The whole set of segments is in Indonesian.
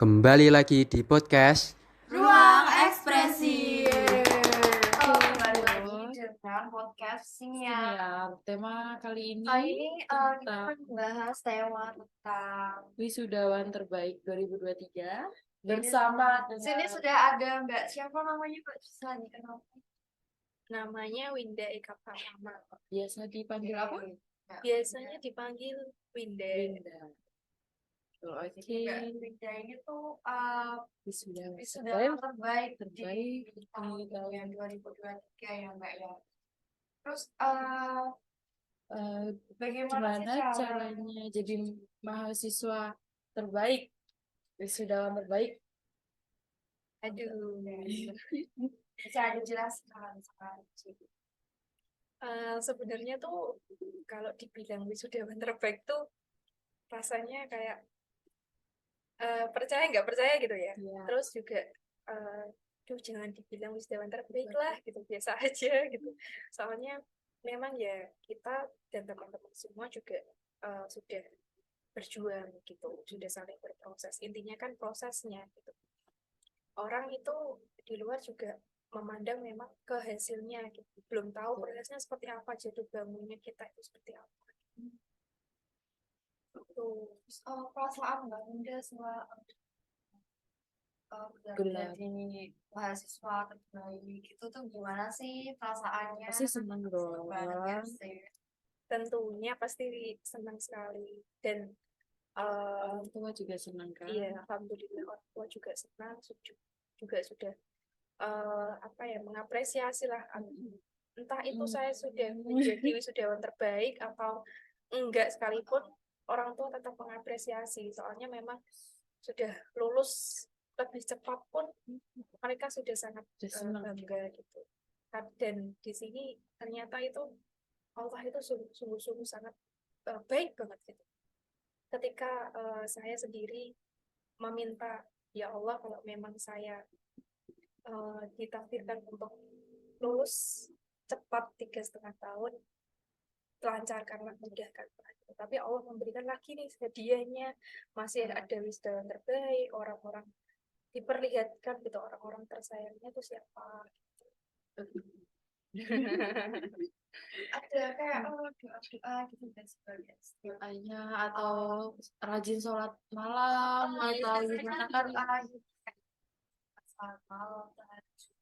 Kembali lagi di podcast. Ruang Ekspresi. Kembali Halo. lagi dengan podcast Siniar. Siniar. Tema kali ini Kali ini kita tentang akan membahas tema tentang wisudawan terbaik 2023 bersama dengan sini sudah ada Mbak siapa namanya Mbak bisa dikenal? Namanya Winda Eka Pratama. biasa dipanggil apa? Biasanya dipanggil Winda. Winda. Oke. Mbak Winda ini tuh Wisudawan wisudawan terbaik terbaik di tahun di tahun 2023 ya Mbak ya. Terus eh, bagaimana gimana sih caranya jadi mahasiswa terbaik, wisudawan terbaik? Aduh. Bisa dijelaskan sekarang sih. Sebenarnya tuh kalau dibilang wisudawan terbaik tuh rasanya kayak percaya nggak percaya gitu ya. Iya. Terus juga duh jangan dibilang wisudawan terbaik lah gitu, biasa aja gitu. Soalnya memang ya kita dan teman-teman semua juga sudah berjuang gitu, sudah saling berproses. Intinya kan prosesnya gitu. Orang itu di luar juga memandang memang ke hasilnya gitu. Belum tahu prosesnya seperti apa, jadi bangunnya kita itu seperti apa. Tuh. Terus perasaan Mbak Winda setelah Gelar. jadi mahasiswa terbaik itu tuh gimana sih perasaannya? Pasti seneng dong. Banget sih. Tentunya pasti senang sekali dan Orang tua juga senang kan? iya, alhamdulillah orang tua juga senang, juga sudah apa ya, mengapresiasi lah. Entah itu saya sudah menjadi wisudawan terbaik atau enggak sekalipun, orang tua tetap mengapresiasi. Soalnya memang sudah lulus lebih cepat pun mereka sudah sangat senang. bangga gitu. Dan di sini ternyata itu Allah itu sungguh-sungguh sangat baik banget gitu. Ketika saya sendiri meminta, ya Allah kalau memang saya ditakdirkan untuk lulus cepat 3,5 tahun, lancarkanlah, mudahkanlah. Tapi Allah memberikan lagi nih hadiahnya, masih ada wisudawan terbaik, orang-orang diperlihatkan gitu, orang-orang tersayangnya itu siapa. Ada kayak doa-doa gitu dan sebagainya. Doanya atau rajin sholat malam atau gimana kan? Doa gitu. Saat malam, tahajud.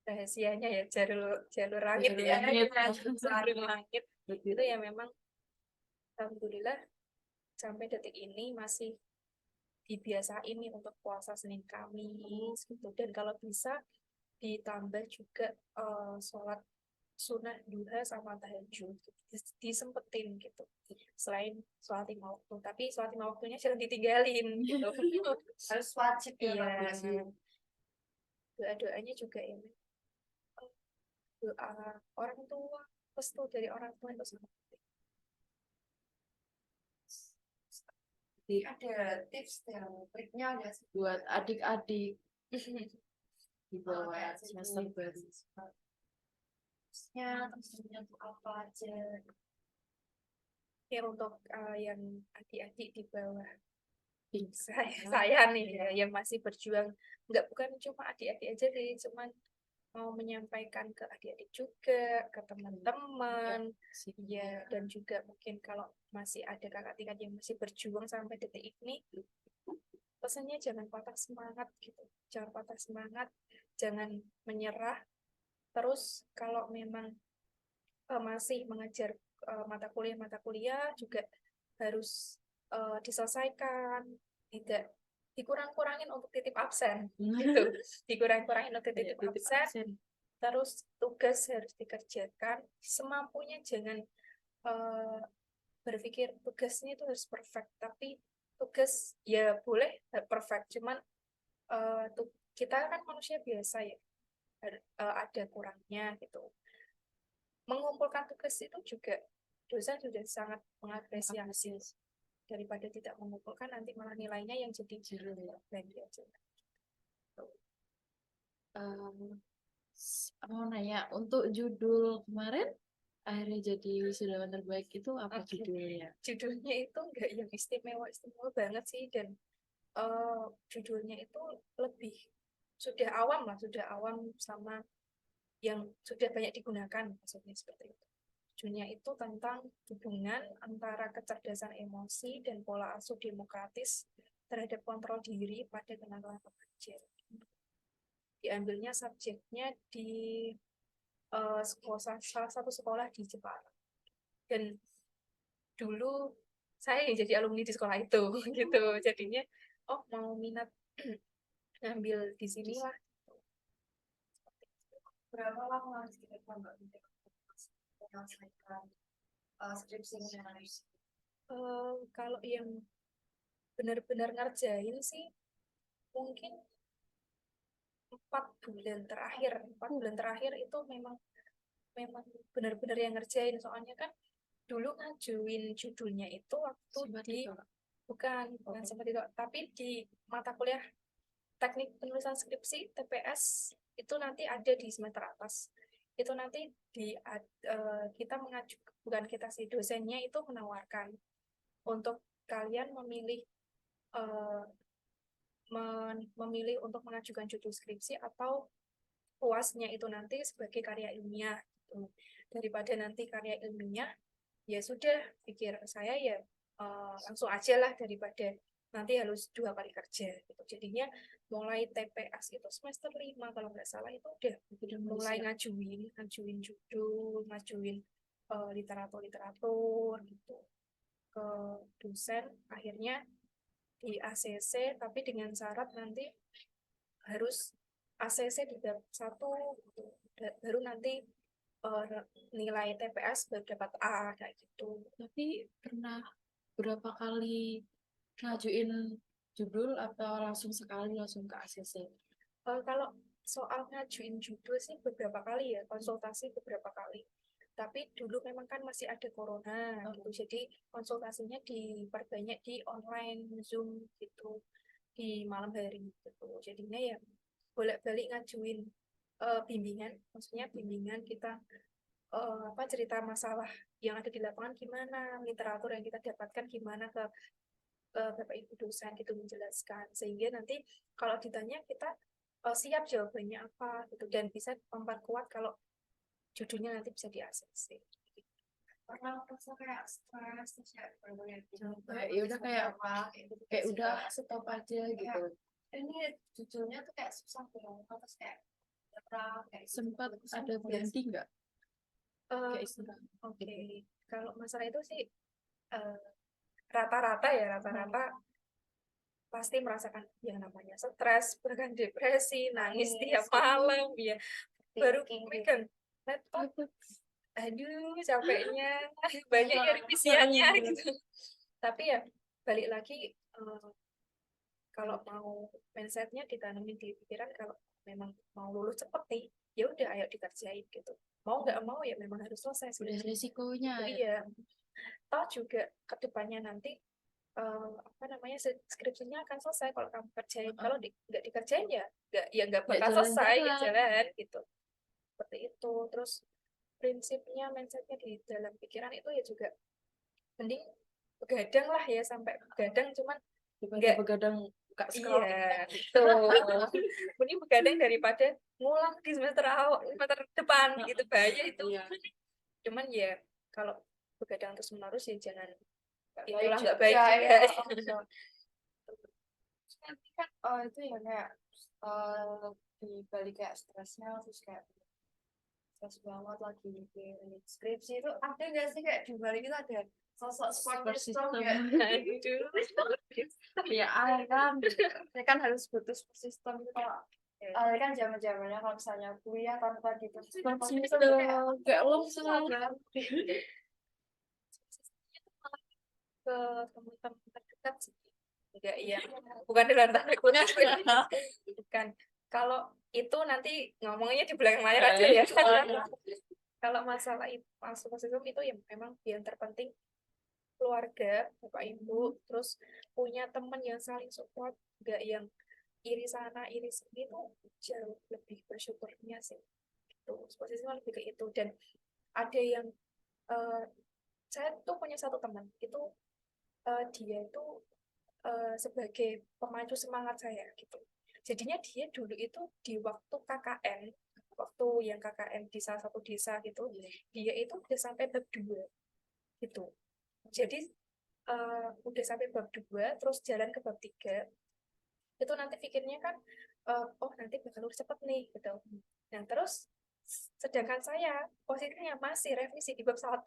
Rahasianya ya jalur langit Jalur ya, langit. jalur langit itu ya. Memang alhamdulillah sampai detik ini masih dibiasain nih untuk puasa Senin Kamis gitu, dan kalau bisa ditambah juga sholat sunnah duha sama tahajud gitu. Disempetin gitu, selain sholat 5 waktu, tapi sholat 5 waktunya jangan ditinggalin gitu. Harus wajib ya Iya, Mbak Winda. doa-doanya juga ya, doa orang tua, restu dari orang tua itu sangat penting. Ada tips dan triknya ada sih Buat adik-adik di bawah kayak semester baru. tipsnya terusnya tuh apa aja. Ya untuk yang adik-adik di bawah saya nih ya, yang masih berjuang, bukan cuma adik-adik aja sih, cuman mau menyampaikan ke adik-adik juga, ke teman-teman ya, dan juga mungkin kalau masih ada kakak tingkat yang masih berjuang sampai detik ini, pesannya jangan patah semangat gitu, jangan patah semangat, jangan menyerah. Terus kalau memang masih mengajar mata kuliah juga harus diselesaikan, tidak dikurang-kurangin untuk titip absen gitu, dikurang-kurangin untuk titip absen. Terus tugas harus dikerjakan semampunya, jangan berpikir tugasnya itu harus perfect, tapi tugas ya boleh perfect, cuman kita kan manusia biasa ya, ada kurangnya gitu. Mengumpulkan tugas itu juga dosen sudah sangat mengapresiasi, daripada tidak mengumpulkan nanti malah nilainya yang jadi lagi aja. Mau nanya untuk judul kemarin akhirnya jadi wisudawan terbaik itu apa Oke. judulnya? Judulnya itu nggak yang istimewa banget sih, dan judulnya itu lebih sudah awam sama yang sudah banyak digunakan, maksudnya seperti itu. Judulnya itu tentang hubungan antara kecerdasan emosi dan pola asuh demokratis terhadap kontrol diri pada kenalan remaja. Diambilnya subjeknya di salah satu sekolah di Jepara. Dan dulu saya yang jadi alumni di sekolah itu gitu. Jadinya mau minat ngambil di sini lah. Berapa lama sekitar Mbak menyelesaikan skripsinya? Kalau yang benar-benar ngerjain sih mungkin 4 bulan terakhir itu memang benar-benar yang ngerjain, soalnya kan dulu ngajuin judulnya itu waktu Sempat di ditolak. bukan seperti itu, tapi di mata kuliah teknik penulisan skripsi TPS itu nanti ada di semester atas. Itu nanti kita bukan kita sih, dosennya itu menawarkan untuk kalian memilih memilih untuk mengajukan judul skripsi atau puasnya itu nanti sebagai karya ilmiah gitu. Daripada nanti karya ilmiah, ya sudah, pikir saya ya langsung aja lah daripada nanti harus 2 kali kerja gitu. Jadinya mulai TPS itu semester 5 kalau nggak salah itu udah mulai ngajuin judul, ngajuin literatur gitu ke dosen. Akhirnya di ACC, tapi dengan syarat nanti harus ACC di bab 1 gitu. Baru nanti nilai TPS baru dapat A kayak gitu. Tapi pernah berapa kali ngajuin judul atau langsung sekali langsung ke ACC? Kalau soal ngajuin judul sih beberapa kali ya, konsultasi beberapa kali. Tapi dulu memang kan masih ada corona gitu, jadi konsultasinya diperbanyak di online Zoom gitu di malam hari gitu. Jadinya ya bolak-balik ngajuin bimbingan, maksudnya bimbingan kita cerita masalah yang ada di lapangan gimana, literatur yang kita dapatkan gimana ke Bapak Ibu dosen gitu menjelaskan, sehingga nanti kalau ditanya kita siap jawabannya apa gitu, dan bisa memperkuat kalau judulnya nanti bisa di ACC. Pernah merasa kayak stres terus kayak bener-bener Kayak ya udah kayak udah stop aja gitu. ini judulnya tuh kayak susah banget, terus kayak berat kayak gitu. Sempat Terus ada berhenti nggak? Kayak istilah. Oke, kalau masalah itu sih eh, rata-rata pasti merasakan yang namanya stres, bahkan depresi, nangis tiap malam ya. Baru pegang laptop, aduh capeknya, banyak ya revisiannya gitu. Tapi ya balik lagi, kalau mau mindsetnya ditanamin di pikiran, kalau memang mau lulus cepet nih, ya udah ayo dikerjain gitu. Mau nggak mau ya memang harus selesai. Udah resikonya ya. Iya. Toh juga kedepannya nanti skripsinya akan selesai kalau kamu kerjain. Kalau nggak dikerjain ya nggak bakal selesai jalan gitu. Seperti itu. Terus prinsipnya, mindsetnya di dalam pikiran itu ya juga mending begadang lah ya, sampai begadang, cuman nggak begadang buka scroll. iya gitu. Mending begadang daripada ngulang di semester depan gitu, bahaya itu. Cuman ya kalau begadang terus menerus ya jangan, itulah nggak baik juga. nanti kan itu ya kayak di balik kayak stresnya, terus kayak stres banget lagi mikirin skripsi itu, ada nggak sih kayak di balik itu ada sosok support system ya? Ya kan, ya kan harus butuh support system itu. Kalau kan zaman-zamannya kalau misalnya kuliah tanpa gitu support system Kayak lo susah banget. Ke teman-teman terdekat sih. Enggak, iya. Bukan dalam tanda kutip. Bukan. Kalau itu nanti ngomongnya di belakang layar aja ya. Kalau masalah itu, itu ya memang yang terpenting keluarga, Bapak Ibu, terus punya teman yang saling support, enggak yang iri sana, iri sini, itu jauh lebih bersyukurnya sih. Itu posisinya lebih ke itu. Dan ada yang eh, saya tuh punya satu teman itu, dia itu sebagai pemacu semangat saya gitu. Jadinya dia dulu itu di waktu KKN, waktu yang KKN di salah satu desa gitu, dia itu udah sampai bab 2 gitu. Jadi udah sampai bab 2 terus jalan ke bab 3 itu nanti pikirnya kan, oh nanti bakal lulus cepet nih gitu. Nah terus sedangkan saya posisinya masih revisi di bab 1.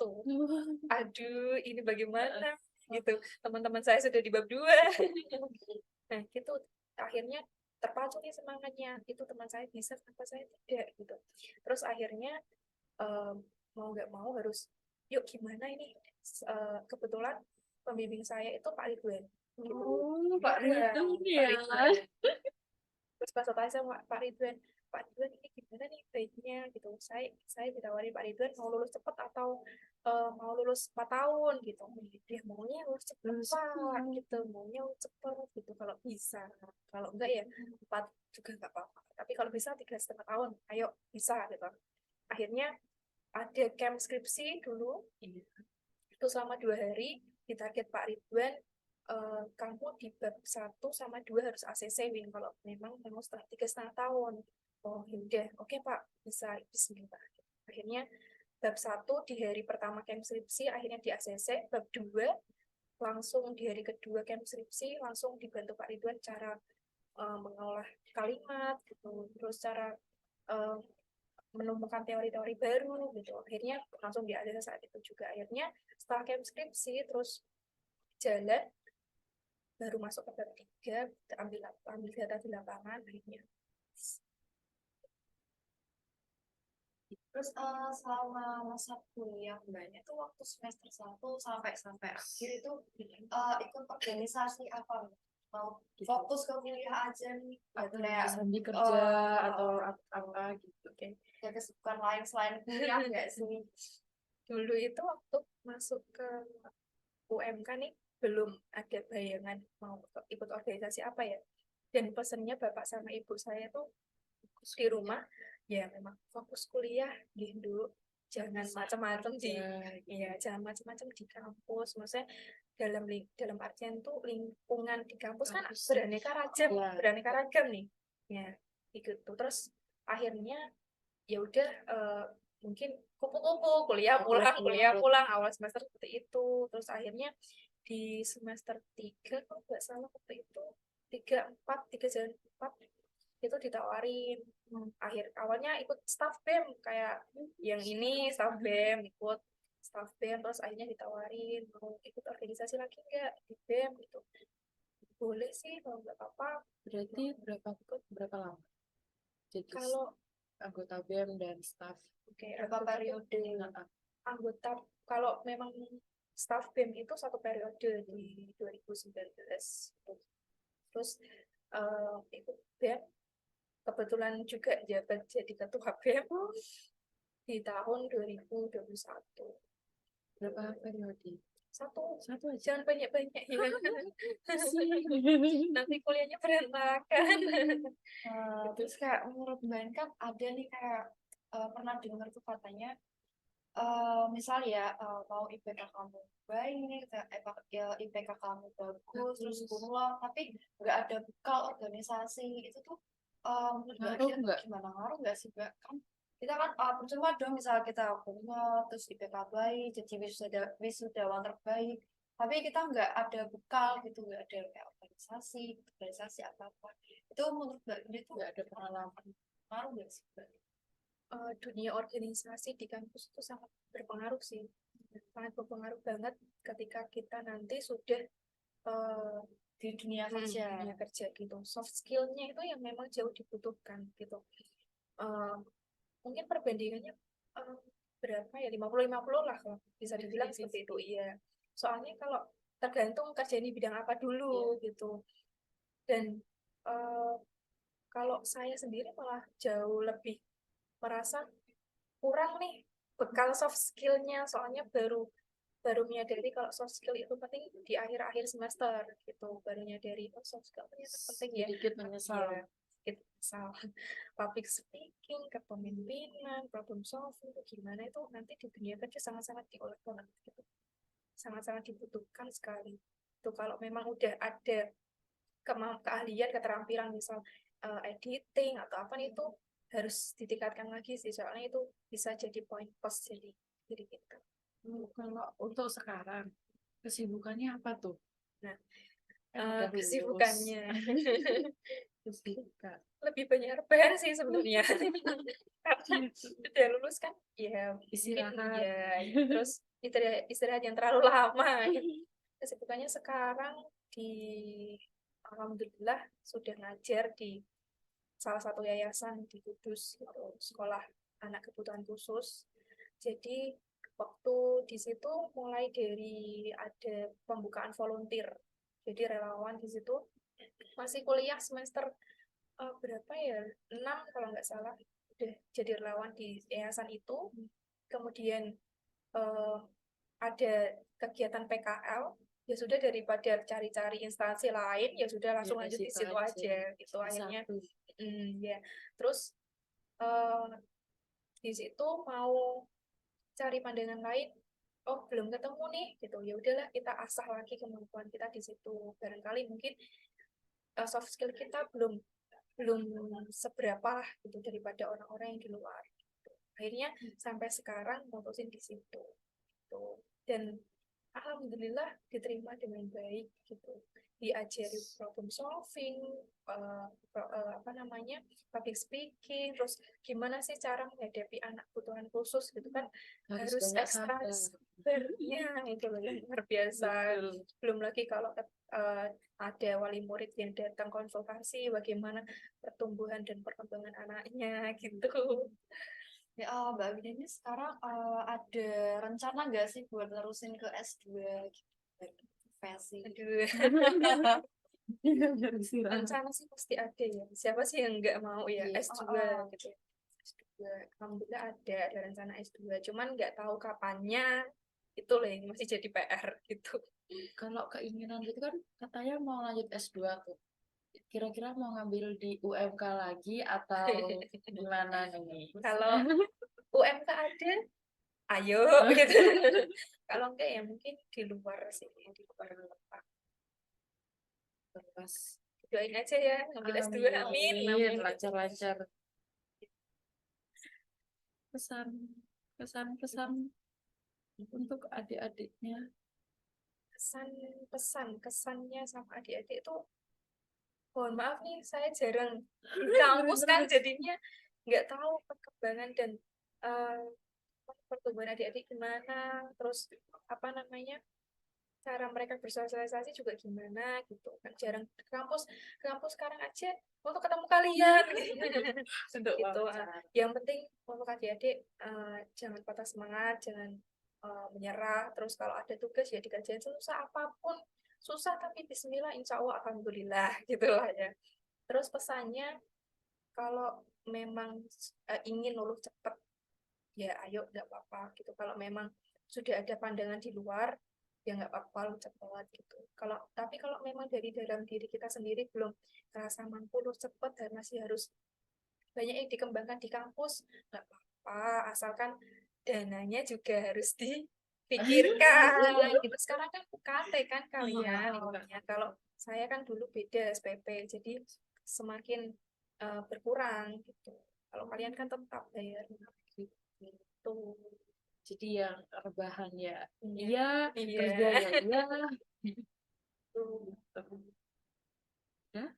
Aduh ini bagaimana gitu, teman-teman saya sudah di bab 2. Nah gitu akhirnya terpacu nih semangatnya, itu teman saya bisa kenapa saya tidak gitu. Terus akhirnya mau nggak mau harus, yuk gimana ini. Kebetulan pembimbing saya itu Pak Ridwan gitu. Pak Iya, Ridwan Pak ya. Ridwan. Terus pas tanya sama Pak Ridwan ini gimana nih baiknya gitu. Saya ditawari Pak Ridwan mau lulus cepat atau mau lulus 4 tahun gitu. Dia maunya lulus cepat Pak gitu, maunya lulus cepat gitu kalau bisa. Kalau enggak ya 4 juga enggak apa-apa. Tapi kalau bisa 3,5 tahun, ayo bisa gitu. Akhirnya ada camp skripsi dulu, itu selama 2 hari ditarget Pak Ridwan, kamu di bab 1 sama 2 harus ACC Win kalau memang setelah 3,5 tahun. Oh yaudah, oke Pak, bisa bismillah. Akhirnya bab 1 di hari pertama camp skripsi akhirnya di ACC, bab 2 langsung di hari kedua camp skripsi langsung dibantu Pak Ridwan cara mengolah kalimat gitu, terus cara menemukan teori-teori baru gitu. Akhirnya langsung di ACC saat itu juga. Akhirnya setelah camp skripsi terus jalan, baru masuk ke bab 3 ambil data di lapangan akhirnya. Terus selama masa kuliah Mbaknya tuh waktu semester 1 sampai akhir itu ikut organisasi apa? Atau fokus ke kuliah aja nih? Atau Kayak sambil kerja atau apa gitu. kayak kesibukan lain selain kuliah nggak sih? Dulu itu waktu masuk ke UMK nih belum ada bayangan mau ikut organisasi apa ya. Dan pesannya bapak sama ibu saya tuh di rumah ya memang fokus kuliah gitu, jangan macam-macam di jangan macam-macam di kampus. Maksudnya dalam artian tuh lingkungan di kampus kan beraneka ragam nih ya gitu. Terus akhirnya ya udah, mungkin kupu-kupu kuliah pulang awal semester seperti itu. Terus akhirnya di semester 3 kalau nggak salah waktu itu 3 jalan 4 itu ditawarin, awalnya ikut staff BEM kayak yang ini staff BEM, ikut staff BEM. Terus akhirnya ditawarin mau ikut organisasi lagi nggak di BEM gitu, boleh sih kalau nggak apa-apa. Berarti berapa lama? Jadi Kalau anggota BEM dan staff. Berapa periode? Anggota kalau memang staff BEM itu 1 periode di 2019. Terus ikut BEM kebetulan juga jabat jadi ketua BEM di tahun 2021. Berapa periode? Satu aja. jangan banyak-banyak ya. Nanti kuliahnya berantakan. Terus kayak menurut Mbak kan ada nih kayak pernah dengar tuh katanya misal ya mau IPK kamu baik, IPK kamu bagus, terus kumlot, tapi nggak ada bekal organisasi itu tuh menurut Mbak Ngaruh Dia nggak? gimana, ngaruh nggak sih Mbak? Kan kita kan percuma dong misal kita kumlot terus IPK baik jadi wisudawan terbaik, tapi kita nggak ada bekal gitu, nggak ada kayak organisasi apa apa, itu menurut Mbak Dia tuh Nggak ada pengalaman. ngaruh nggak sih Mbak? Dunia organisasi di kampus itu sangat berpengaruh sih, sangat berpengaruh banget ketika kita nanti sudah Di dunia dunia kerja gitu. Soft skillnya itu yang memang jauh dibutuhkan gitu. Mungkin perbandingannya berapa ya, 50-50 lah kalau bisa dibilang seperti itu. Iya, soalnya kalau tergantung kerja di bidang apa dulu gitu. Dan kalau saya sendiri malah jauh lebih merasa kurang nih bekal soft skillnya, soalnya baru menyadari kalau soft skill itu penting di akhir-akhir semester gitu, baru menyadari oh soft skill ternyata penting ya. Sedikit menyesal. Iya, sedikit misal public speaking, kepemimpinan, problem solving itu gimana, itu nanti di dunia kerja sangat-sangat diolah banget gitu. Sangat-sangat dibutuhkan sekali. Itu kalau memang udah ada keahlian, keterampilan misal editing atau apa nih, itu harus ditingkatkan lagi sih, soalnya itu bisa jadi poin plus jadi kita. Kalau untuk sekarang kesibukannya apa tuh? Nah, Kan udah lulus. kesibukannya Kesibukan. lebih banyak rebahan sih sebenarnya. Karena udah lulus kan ya mungkin Istirahat. ya, terus istirahat yang terlalu lama. Kesibukannya sekarang alhamdulillah sudah ngajar di salah satu yayasan di Kudus gitu, sekolah anak kebutuhan khusus. Jadi waktu di situ mulai dari ada pembukaan volunteer, jadi relawan di situ masih kuliah semester berapa ya, 6 kalau nggak salah, udah jadi relawan di yayasan itu. Kemudian eh, ada kegiatan PKL, ya sudah daripada cari-cari instansi lain, ya sudah langsung Ya, lanjut di situ situ aja. aja gitu akhirnya. Satu. Ya terus eh, di situ mau cari pandangan lain, oh belum ketemu nih gitu, ya udahlah kita asah lagi kemampuan kita di situ. Barangkali mungkin soft skill kita belum belum seberapa lah gitu daripada orang-orang yang di luar gitu. Akhirnya sampai sekarang mutusin di situ gitu. Dan alhamdulillah diterima dengan baik gitu, diajari problem solving, apa namanya, public speaking, terus gimana sih cara menghadapi anak kebutuhan khusus gitu kan, harus banyak ekstra sabar. sabarnya itu loh yang luar biasa. Betul. Belum lagi kalau ada wali murid yang datang konsultasi bagaimana pertumbuhan dan perkembangan anaknya gitu. Ya, Mbak Wida ini sekarang ada rencana nggak sih buat nerusin ke S2 gitu? Profesi. Aduh. Rencana sih pasti ada ya. Siapa sih yang nggak mau ya Iya. S2 gitu. S2. Alhamdulillah ada rencana S2. Cuman nggak tahu kapannya. Itu loh yang masih jadi PR gitu. Kalau keinginan itu kan katanya mau lanjut S2 tuh. Kira-kira mau ngambil di UMK lagi atau gimana nih? Kalau UMK ada, ayo gitu. Kalau enggak ya mungkin di luar sih, di luar tempat. Pas. Doain aja ya, ngambil S2. Amin. Amin. Lancar-lancar. Pesan untuk adik-adiknya. Kesannya sama adik-adik itu, mohon maaf nih, saya jarang di kampus kan, jadinya nggak tahu perkembangan dan eh, pertumbuhan adik-adik gimana, terus apa namanya, cara mereka bersosialisasi juga gimana gitu kan, jarang ke kampus sekarang aja untuk ketemu kalian gitu. Yang penting untuk adik-adik jangan patah semangat, jangan menyerah, terus kalau ada tugas ya dikerjain susah apapun, susah tapi bismillah, insya Allah alhamdulillah gitu lah ya. Terus pesannya, kalau memang ingin lulus cepat ya ayo, nggak apa-apa gitu. Kalau memang sudah ada pandangan di luar ya nggak apa-apa, lu cepat gitu. Tapi kalau memang dari dalam diri kita sendiri belum terasa mampu lulus cepat dan masih harus banyak yang dikembangkan di kampus, nggak apa-apa, asalkan dananya juga harus dipikirkan gitu. Sekarang kan UKT kan kalian ikutnya, kalau saya kan dulu beda SPP, jadi semakin berkurang gitu. Kalau kalian kan tetap bayar gitu. Jadi yang rebahan ya. Iya. Iya, kerja ya. Iya. Tuh. Ya,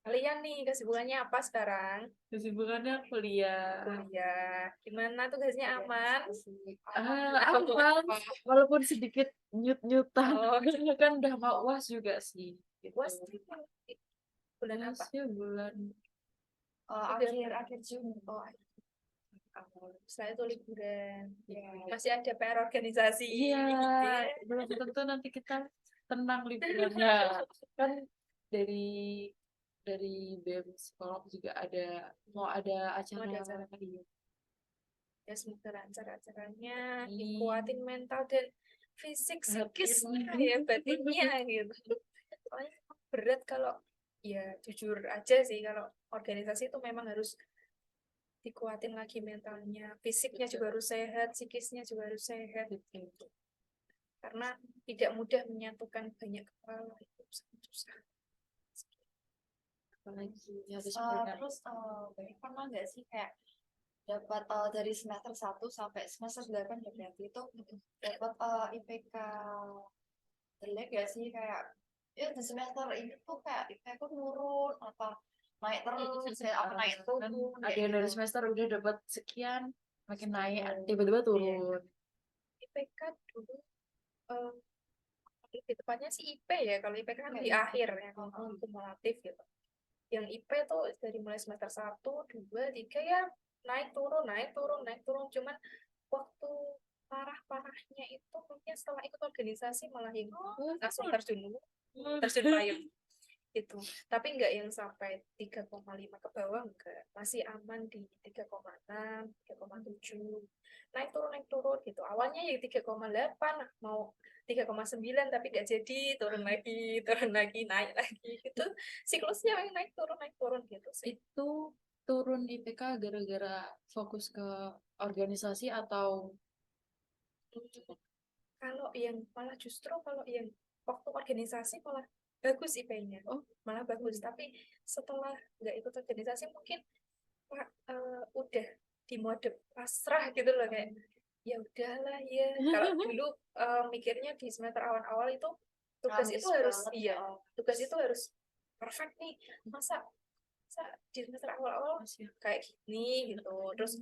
Kalian nih kesibukannya apa sekarang? kesibukannya kuliah. Kuliah. Gimana tugasnya, aman? Aman. Walaupun sedikit nyut-nyutan. Oh. Kan udah mau UAS juga sih. Gitu. UAS bulan apa? UASnya bulan akhir Juni. Setelah itu liburan. Masih ada PR organisasi. iya, belum tentu nanti kita tenang liburannya. Kan dari BEM psikolog juga mau ada acara. Iya. Ya semoga lancar acaranya, Amin. dikuatin mental dan fisik Hati. psikisnya ya, batinnya gitu. Soalnya berat kalau ya jujur aja sih kalau organisasi itu memang harus dikuatin lagi mentalnya, fisiknya juga harus sehat, psikisnya juga harus sehat gitu. Karena tidak mudah menyatukan banyak kepala, itu sangat susah. Apalagi harus Terus Baik pernah nggak sih kayak dapat dari semester 1 sampai semester 8 ya berarti itu dapat IPK jelek ya sih kayak ya di semester ini tuh kayak IPK ku turun apa naik terus kayak apa naik turun kan ada kayak yang dari gitu. semester udah dapat sekian makin naik tiba-tiba turun. IPK dulu eh, lebih tepatnya sih IP ya, kalau IPK kan di Iya. akhir ya, kalau kumulatif gitu. Yang IP tuh dari mulai semester 1, 2, 3 ya naik turun, naik turun, naik turun. Cuman waktu parah-parahnya itu mungkin setelah ikut organisasi malah yang langsung terjun payung itu. Tapi nggak yang sampai 3,5 ke bawah, enggak. Masih aman di 3,6, 3,7. Naik turun gitu. Awalnya yang 3,8 mau 3,9 tapi nggak jadi, turun lagi, naik lagi gitu. Siklusnya yang naik turun gitu sih. Itu turun IPK gara-gara fokus ke organisasi atau Kalau yang malah justru kalau yang waktu organisasi malah bagus IP-nya. oh Malah bagus. Tapi setelah nggak ikut organisasi mungkin Pak, udah di mode pasrah gitu loh, kayak ya udahlah ya. Kalau dulu mikirnya di semester awal-awal itu tugas Ambis itu harus banget iya, ya. tugas itu harus perfect nih. Masa di semester awal-awal masih kayak gini gitu. Terus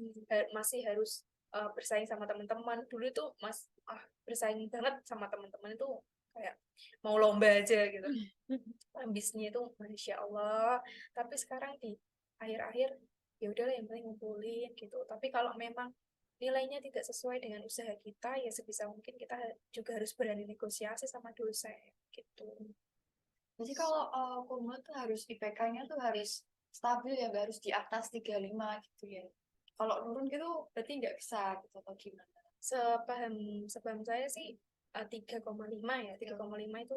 masih harus bersaing sama teman-teman. Dulu itu bersaing banget sama teman-teman itu kayak mau lomba aja gitu. Ambisnya itu Masya Allah. Tapi sekarang di akhir-akhir ya udahlah yang penting ngumpulin gitu. Tapi kalau memang nilainya tidak sesuai dengan usaha kita, ya sebisa mungkin kita juga harus berani negosiasi sama dosen gitu. Jadi kalau kumul tuh harus IPK-nya tuh harus stabil ya, nggak harus di atas 35 gitu ya. Kalau turun gitu berarti nggak bisa gitu atau gimana? Sepaham saya sih 3,5 ya. 3,5 itu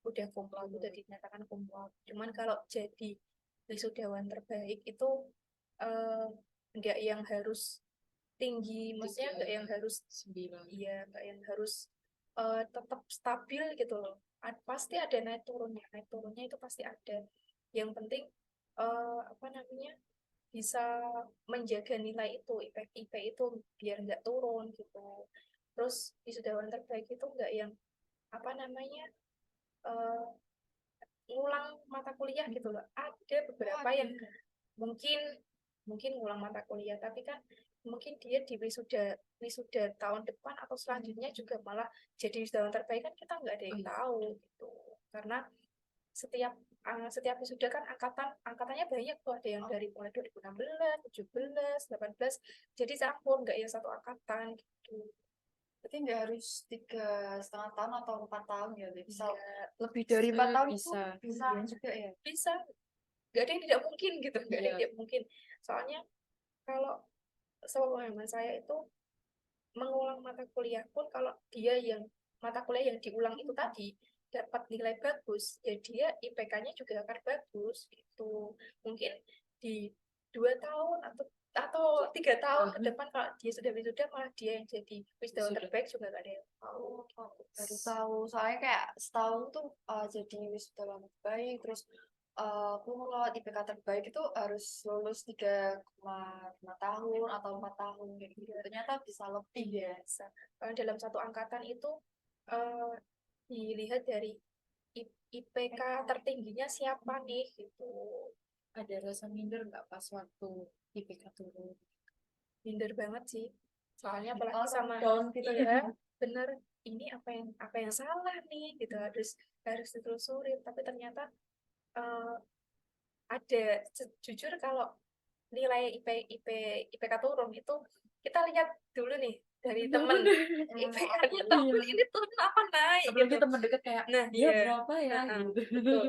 udah kumlot, udah dinyatakan kumlot. Cuman kalau jadi wisudawan terbaik itu eh, nggak yang harus tinggi, maksudnya nggak yang harus 9. iya, nggak yang harus tetap stabil gitu loh. Pasti ada naik turunnya itu pasti ada. Yang penting apa namanya, bisa menjaga nilai itu, IP itu biar nggak turun gitu. Terus wisudawan terbaik itu nggak yang apa namanya eh, ngulang mata kuliah gitu loh. Ada beberapa yang mungkin mungkin ngulang mata kuliah, tapi kan mungkin dia di wisuda tahun depan atau selanjutnya juga malah jadi wisudawan terbaik, kan kita nggak ada yang tahu gitu. Karena setiap wisuda kan angkatannya banyak tuh, ada yang dari mulai 2016, 17, 18, jadi campur, nggak yang satu angkatan gitu. Berarti nggak harus 3,5 tahun atau 4 tahun ya, bisa Nggak lebih dari 4 tahun bisa. itu bisa juga ya. bisa, nggak ada yang tidak mungkin gitu, nggak ada yang Iya. tidak mungkin. Soalnya kalau sepengalaman saya itu mengulang mata kuliah pun, kalau dia yang mata kuliah yang diulang itu tadi dapat nilai bagus, ya dia IPK-nya juga akan bagus gitu. Mungkin di 2 tahun atau 3 tahun ke depan kalau dia sudah wisuda, malah dia yang jadi wisudawan Wisuda. terbaik juga gak ada yang tahu. Baru tahu soalnya kayak setahun tuh jadi wisudawan terbaik terus kumulot IPK terbaik itu harus lulus 3,5 tahun atau 4 tahun kayak gitu. Ternyata bisa lebih ya. Biasa. Dalam satu angkatan itu eh, dilihat dari IPK tertingginya siapa nih gitu. Ada rasa minder nggak pas waktu IPK turun? Minder banget sih. Soalnya Oh, apalagi sama down gitu iya, bener, ini apa yang salah nih gitu, harus ditelusurin. Tapi ternyata eh, ada, jujur kalau nilai IPK turun itu kita lihat dulu nih dari temen IPK-nya tahun Iya. ini turun apa naik Apalagi gitu. teman dekat kayak Nah, dia iya. berapa ya Nah, gitu. betul.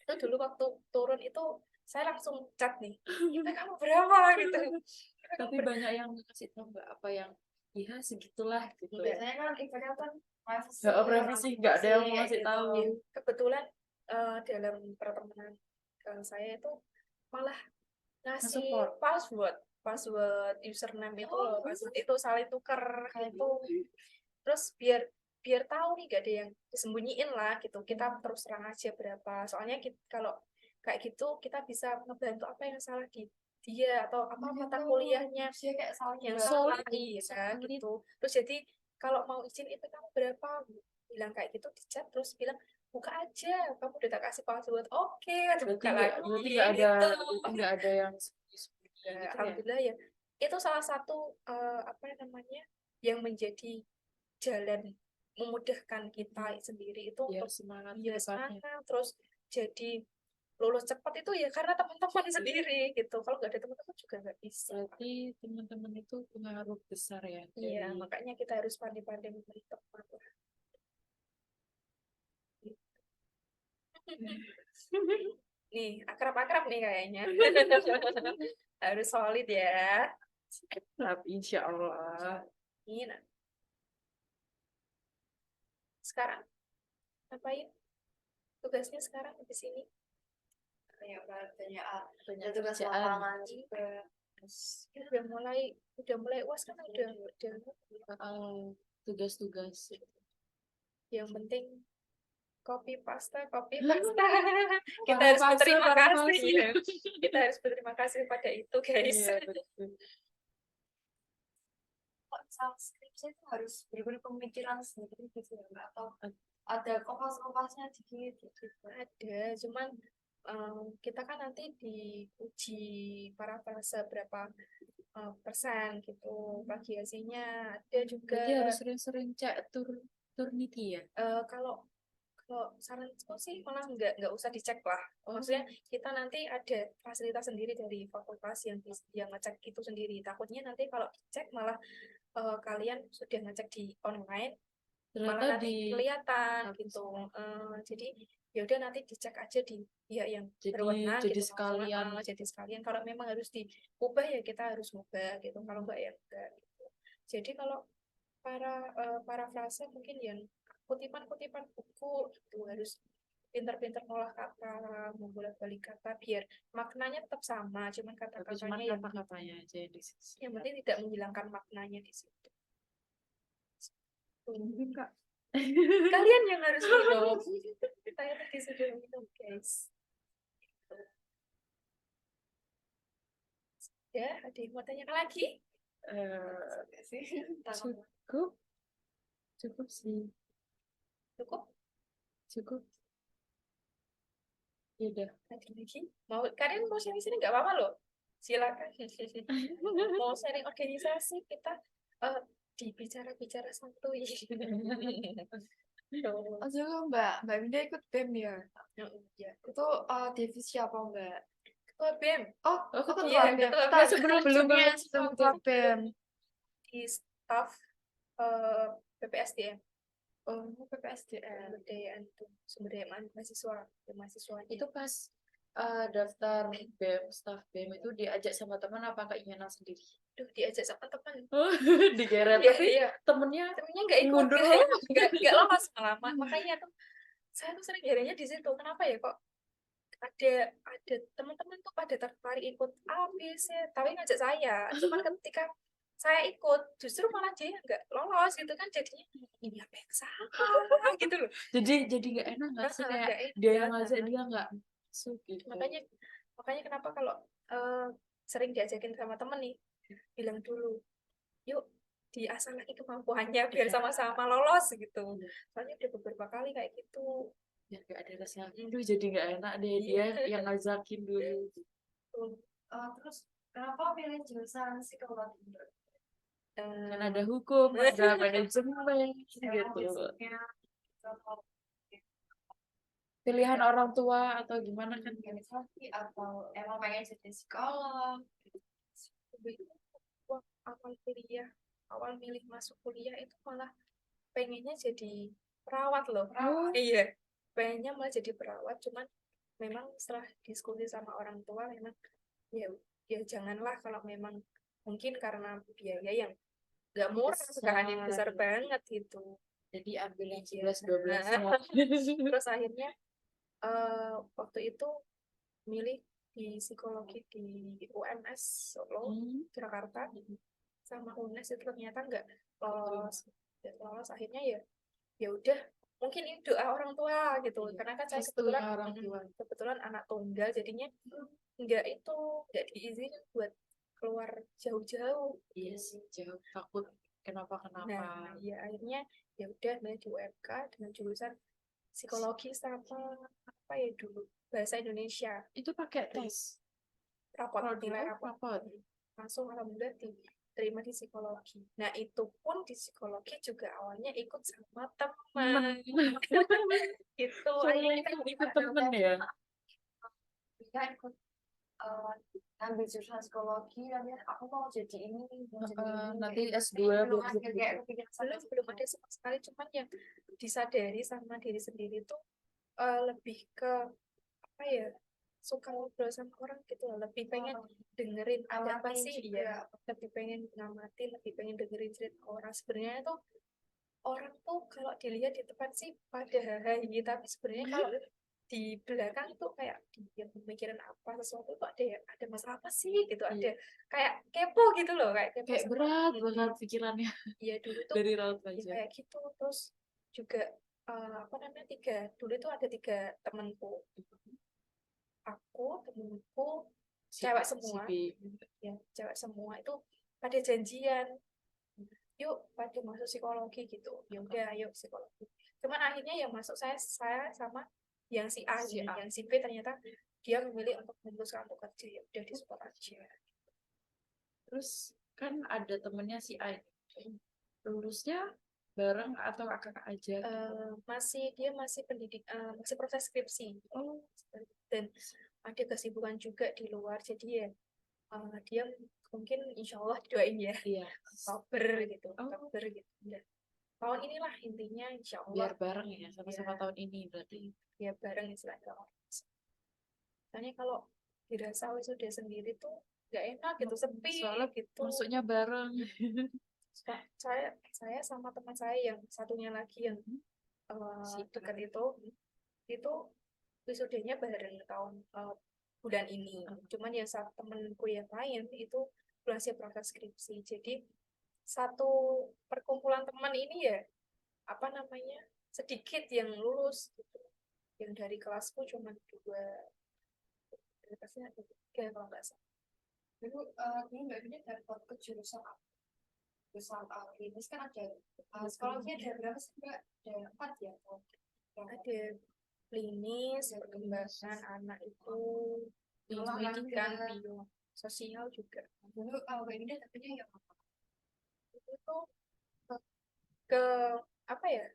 Itu dulu waktu turun itu saya langsung chat nih, IPK kamu berapa gitu. IPK kamu Tapi banyak yang kasih tahu nggak apa yang ya segitulah gitu. Biasanya kan IPK kan Nggak revisi, nggak ada yang mau ngasih gitu. tahu. Kebetulan dalam pertemanan saya itu malah ngasih Nge-support. password username itu loh, password itu saling tuker gitu. Terus biar tahu nih gak ada yang disembunyiin lah gitu, kita terus terang aja berapa, soalnya kalau kayak gitu kita bisa ngebantu apa yang salah di dia atau apa mata kuliahnya Dia kayak salah yang juga. salah iya gitu. Terus jadi kalau mau izin itu kamu berapa, bilang kayak gitu di chat, terus bilang buka aja, kamu udah tak kasih password, oke ada buka lagi gitu. nggak ada yang sembunyi-sembunyi Ya, gitu ya. alhamdulillah ya, itu salah satu apa namanya yang menjadi jalan memudahkan kita sendiri itu Biar untuk semangat ya ke depannya. semangat, terus jadi lulus cepat itu ya karena teman-teman sendiri gitu, kalau nggak ada teman-teman juga nggak bisa. Berarti teman-teman itu pengaruh besar ya Iya, dari makanya kita harus pandai-pandai memilih teman lah. Nih akrab-akrab nih kayaknya. Harus solid ya. insya Allah. Ini sekarang ngapain tugasnya sekarang di sini? Kayak banyak Banyak tugas kerjaan. lapangan juga. Terus Ya, udah mulai uas kan udah Tugas-tugas. yang penting copy pasta kita Pakai harus pasir, berterima pakai kasih pasir. ya. Kita harus berterima kasih pada itu guys. Iya, betul. kok sama skripsi itu harus berbeda pemikiran sendiri gitu ya Mbak? Atau ada kompas-kompasnya dikit gitu. Ada, cuman kita kan nanti diuji parafrase berapa persen gitu plagiasinya, ada juga Berarti harus sering-sering cek Turnitin ya. kalau kalau saranku sih malah nggak usah dicek lah. Maksudnya kita nanti ada fasilitas sendiri dari fakultas yang ngecek itu sendiri. Takutnya nanti kalau dicek malah kalian sudah ngecek di online malah Ternyata nanti di kelihatan gitu. Jadi ya udah nanti dicek aja di pihak yang berwenang jadi gitu. sekalian. Jadi sekalian kalau memang harus diubah ya kita harus ubah gitu. Kalau enggak ya enggak gitu. Jadi kalau parafrase mungkin yang kutipan-kutipan buku itu harus pinter-pinter ngolah kata, membolak-balik kata biar maknanya tetap sama, cuman Tapi cuma kata-katanya kata-katanya aja yang disisipkan. yang penting tidak menghilangkan maknanya di situ. Mungkin Kak. Kalian yang harus minum. Saya tadi sudah minum, guys. Ya, ada yang mau tanya lagi? Cukup, cukup sih, Cukup? cukup. Ya udah. Ada lagi? Kalian mau sharing sini nggak apa-apa loh. Silakan. Mau sharing organisasi kita di bicara-bicara santuy. Oh juga Mbak Winda ikut BEM ya? Ya. Itu divisi apa Mbak? Ketua BEM Oh, ketua ketua BEM. BEM. Ketua Tapi BEM. sebelumnya sebelum ketua BEM. di staff PPSDM. Oh, PPSDM. Sumber daya mahasiswa. Itu pas daftar BEM, staff BEM itu diajak sama teman apa keinginan sendiri? Duh, diajak sama teman. Digeret, Iya, tapi iya. temennya Temennya nggak ikut, mundur nggak lolos malah. Makanya tuh saya tuh sering herannya di situ. Kenapa ya kok ada teman-teman tuh pada tertarik ikut A, B, C, tapi ngajak saya. Cuman ketika saya ikut, justru malah dia nggak lolos gitu kan, jadinya ini apa yang salah gitu loh. jadi nggak enak nggak sih kayak Nggak dia enak. yang ngajak dia nggak masuk gitu. Makanya kenapa kalau sering diajakin sama temen nih, bilang dulu, yuk diasah lagi kemampuannya biar sama-sama lolos gitu. Soalnya udah beberapa kali kayak gitu. Ya nggak ada rasa aduh jadi nggak enak deh dia yang ngajakin dulu. Terus kenapa pilih jurusan psikologi? Kan ada hukum, ada manajemen gitu. Pilihan orang tua atau gimana kan? Organisasi atau emang pengen jadi psikolog? Awal milih masuk kuliah itu malah pengennya jadi perawat loh. Oh. Iya, pengennya malah jadi perawat, cuman memang setelah diskusi sama orang tua memang ya janganlah kalau memang mungkin karena biaya yang nggak murah kan, yang besar banget gitu. Jadi ambil yang 11-12 Terus akhirnya waktu itu milih di psikologi di UMS Solo, Jakarta, sama UNES itu ternyata nggak lolos. Akhirnya ya udah, mungkin ini doa orang tua gitu, karena kan saya Restunya orang tua. kebetulan anak tunggal, jadinya nggak diizinin buat keluar jauh-jauh. Iya sih, jauh takut kenapa-kenapa. Nah, ya akhirnya ya udah milih di UMK dengan jurusan psikologi sama apa ya dulu, bahasa Indonesia, Itu pakai tes rapot, nilai rapot. rapot. Langsung alhamdulillah diterima di psikologi. Nah, itu pun di psikologi juga awalnya ikut sama teman. Itu akhirnya kan Ikut temen ya. Kita ikut ngambil jurusan psikologi, tapi aku mau jadi ini, mau jadi ini. Nanti kayak S2 belum belum ada kayak kepikiran sampai belum ada sama sekali, cuman yang disadari sama diri sendiri tuh lebih ke apa ya, suka ngobrol sama orang gitu loh, lebih pengen dengerin ada apa Amatin sih, juga. ya lebih pengen ngamatin, lebih pengen dengerin cerita orang. Sebenarnya tuh orang tuh kalau dilihat di depan sih pada hahaha, tapi sebenarnya kalau di belakang tuh kayak dia pemikiran apa sesuatu tuh ada masalah apa sih gitu, ada kayak kepo gitu loh, kayak kepo Kayak sama berat ini. banget pikirannya Iya dulu tuh dari raut ya wajah. kayak gitu. Terus juga apa namanya, dulu tuh ada 3 temanku, aku, temenku, cewek semua, ya cewek semua itu pada janjian, yuk pada masuk psikologi gitu, ya udah ayo psikologi. Cuman akhirnya yang masuk saya sama yang si A Si ini, A. yang si B ternyata dia memilih untuk memutuskan untuk kerja, ya udah di support aja. Terus kan ada temennya si A. Lulusnya bareng atau kakak aja gitu. Dia masih masih proses skripsi. Dan ada kesibukan juga di luar, jadi ya dia mungkin insya Allah doain ya, Iya. Oktober gitu, Oh. Oktober gitu. Dan tahun inilah intinya insya Biar Allah bareng ya sama-sama Ya. tahun ini berarti. ya bareng istilahnya. Soalnya kalau dirasa sudah sendiri tuh nggak enak gitu, sepi Soalnya gitu. masuknya bareng. Saya sama teman saya yang satunya lagi yang dekat itu wisudanya bareng tahun bulan ini. Cuman yang temenku yang lain itu masih proses skripsi. Jadi satu perkumpulan teman ini ya apa namanya, sedikit yang lulus gitu. Yang dari kelasku cuma 2, dari kelasnya ada 3 kalau nggak salah. dulu Mbak Bini dapat ke jurusan apa? Jurusan klinis kan ada psikologi ada berapa sih Mbak? Ada 4 ya? Ada klinis, perkembangan anak itu, Olahraga. pendidikan, bio, sosial juga. Dulu Mbak Bini dapetnya yang apa? Itu tuh ke apa ya,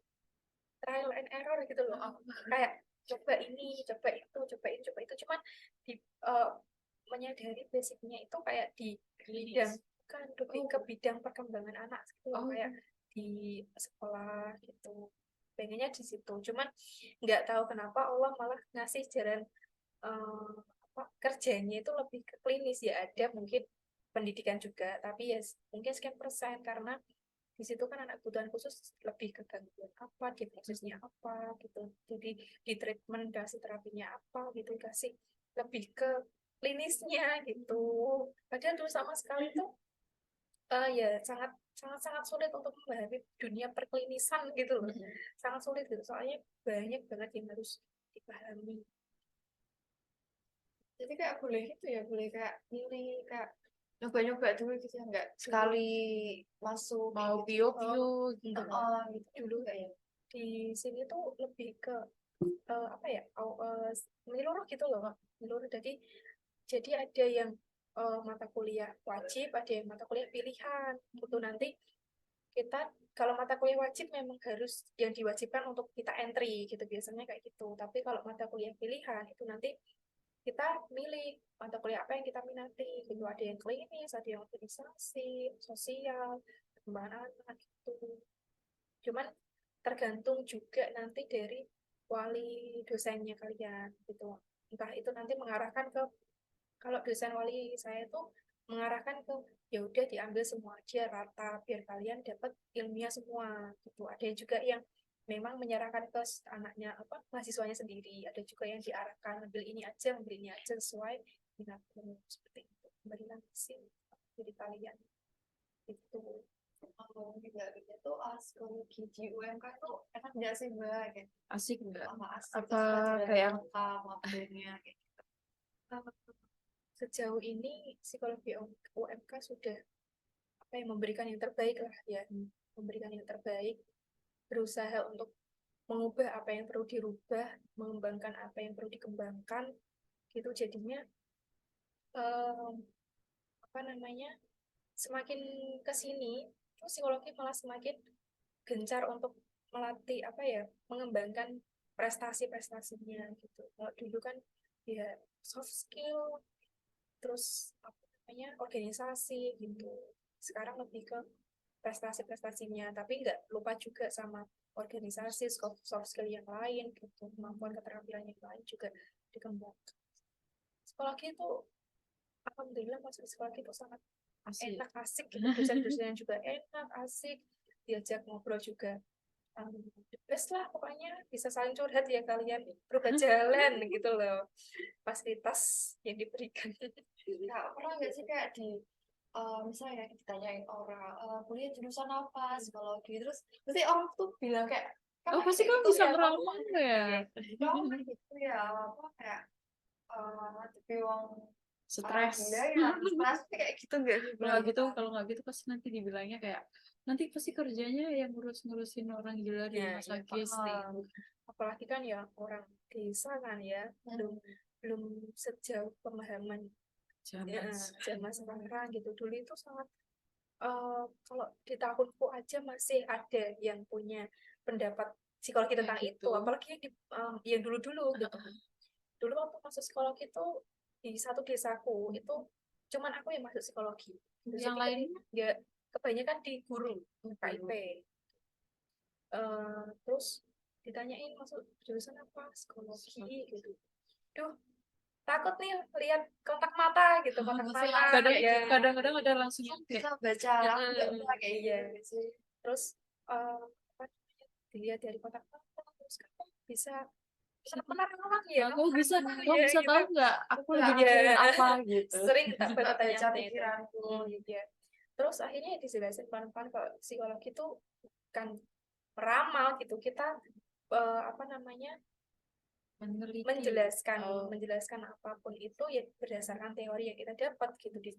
trial and error gitu loh. Kayak coba ini, coba itu, coba ini, coba itu. Cuman di menyadari basicnya itu kayak di bidang, kan lebih ke bidang perkembangan anak gitu loh, kayak di sekolah gitu. Pengennya di situ. Cuman nggak tahu kenapa Allah malah ngasih jalan kerjanya itu lebih ke klinis. Ya ada mungkin pendidikan juga, tapi ya mungkin sekian persen, karena di situ kan anak kebutuhan khusus lebih ke gangguan apa, diagnosisnya apa gitu, jadi di treatment kasih terapinya apa gitu, kasih lebih ke klinisnya gitu. Padahal dulu sama sekali tuh ya sangat sangat sangat sulit untuk memahami dunia perklinisan gitu loh, sangat sulit gitu, soalnya banyak banget yang harus dipahami. Jadi kayak boleh gitu ya, boleh kayak milih kayak nyoba-nyoba dulu gitu ya, nggak sekali masuk Mau gitu. pio gitu. Gitu Dulu kayak di sini tuh lebih ke apa ya, menyeluruh gitu loh, menyeluruh. Jadi ada yang mata kuliah wajib, ada yang mata kuliah pilihan gitu. Nanti kita kalau mata kuliah wajib memang harus yang diwajibkan untuk kita entry gitu, biasanya kayak gitu. Tapi kalau mata kuliah pilihan itu nanti kita milih mata kuliah apa yang kita minati gitu. Ada yang klinis, ada yang organisasi, sosial, perkembangan anak gitu. Cuman tergantung juga nanti dari wali dosennya kalian gitu. Entah itu nanti mengarahkan ke, kalau dosen wali saya tuh mengarahkan ke ya udah diambil semua aja rata biar kalian dapat ilmiah semua gitu. Ada juga yang memang menyerahkan ke anaknya mahasiswanya sendiri, ada juga yang diarahkan ambil ini aja sesuai minatmu, seperti itu. Kembali lagi sih jadi kalian itu. Juga gitu psikologi di UMK itu enak nggak sih Mbak? Kayak Asik nggak? asik Apa terus pelajaran kayak lengkap materinya kayak gitu. Sejauh ini psikologi UMK sudah memberikan yang terbaik lah ya, memberikan yang terbaik, berusaha untuk mengubah apa yang perlu dirubah, mengembangkan apa yang perlu dikembangkan, gitu. Jadinya semakin kesini psikologi malah semakin gencar untuk melatih mengembangkan prestasi-prestasinya gitu. Kalau dulu kan ya soft skill, terus organisasi gitu. Sekarang lebih ke prestasi-prestasinya, tapi nggak lupa juga sama organisasi, soft skill yang lain gitu, kemampuan keterampilan yang lain juga dikembangkan. Psikologi itu alhamdulillah masuk psikologi itu sangat asik. enak, asik gitu. Dosen-dosennya juga enak, asik, diajak ngobrol juga the best lah, pokoknya bisa saling curhat ya kalian, berubah jalan gitu loh fasilitas yang diberikan. Nah, pernah nggak sih kayak di misalnya ditanyain orang kuliah jurusan apa psikologi, terus pasti orang tuh bilang kayak Oh, pasti kamu gitu bisa ya, ngeramal ya. kamu kan gitu ya apa kayak tapi uang orang Stres. gila ya pasti kayak gitu nggak sih Kalau nggak gitu, kalau nggak gitu pasti nanti dibilangnya kayak nanti pasti kerjanya yang ngurus-ngurusin orang gila di rumah Ya sakit. pasti, apalagi kan ya orang desa kan ya, belum sejauh pemahaman zaman sekarang gitu. Dulu itu sangat kalau di tahunku aja masih ada yang punya pendapat psikologi tentang Kayak itu, gitu. apalagi yang dulu-dulu gitu. Dulu waktu masuk psikologi itu di satu desaku itu cuman aku yang masuk psikologi. Terus Yang lainnya ya kebanyakan di guru KIP. Terus ditanyain masuk jurusan apa, psikologi gitu. Duh, takut nih lihat kontak mata gitu, kontak mata ya. kadang-kadang ada langsung yang kayak bisa baca aku nggak bisa kayak Iya. gitu sih. Terus apa namanya, dilihat dari kontak mata, terus kamu bisa benar-benar orang ya, kamu bisa ya, tahu gitu. nggak aku lagi Iya. mikirin apa gitu. Sering tak Baca bertanya itu. pikiranku Gitu ya. Terus akhirnya dijelasin pelan-pelan kalau psikologi itu bukan meramal gitu, kita Meneliti. menjelaskan apapun itu ya berdasarkan teori yang kita dapat gitu di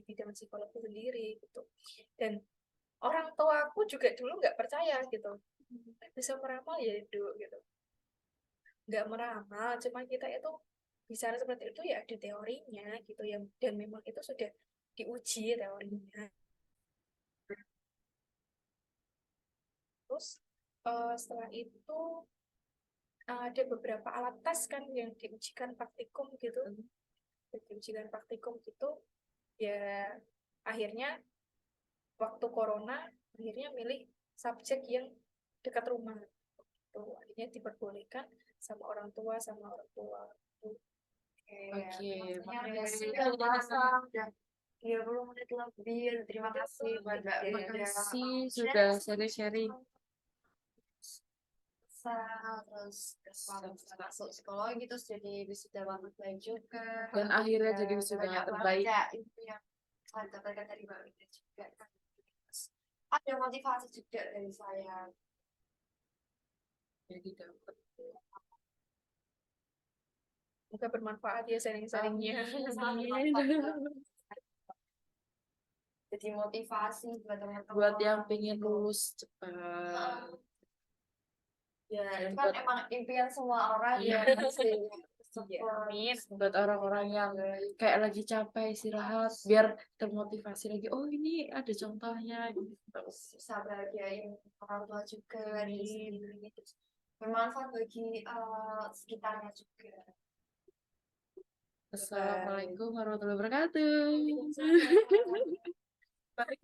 bidang psikologi sendiri gitu. Dan orang tuaku juga dulu nggak percaya gitu, bisa meramal ya itu gitu, nggak meramal, cuma kita itu bicara seperti itu ya ada teorinya gitu ya, dan memang itu sudah diuji teorinya. Terus setelah itu ada beberapa alat tes kan yang diujikan praktikum gitu, ya akhirnya waktu corona akhirnya milih subjek yang dekat rumah tuh, akhirnya diperbolehkan sama orang tua Oke, makanya makasih. udah 30 menit lebih. Terima kasih buat Mbak Terima Beda. kasih sudah sharing-sharing. Terus masuk psikologi terus jadi wisuda banget baik juga, Dan akhirnya jadi wisuda banyak terbaik. banget ya itu yang saya dapatkan dari Mbak Beda juga kan. Terus ada motivasi juga dari saya. Jadi dapat. semoga bermanfaat ya sharing-sharingnya. Jadi motivasi buat teman-teman. Buat yang pengen lulus cepat. Ya, Dan itu kan buat- emang impian semua orang Iya. ya pasti. Amin. Buat orang-orang yang kayak lagi capek istirahat biar termotivasi lagi. Oh, ini ada contohnya gitu. Bisa bahagiain orang tua juga di sini. Terus bermanfaat bagi sekitarnya juga. Assalamualaikum warahmatullahi wabarakatuh. Waalaikumsalam. Baik.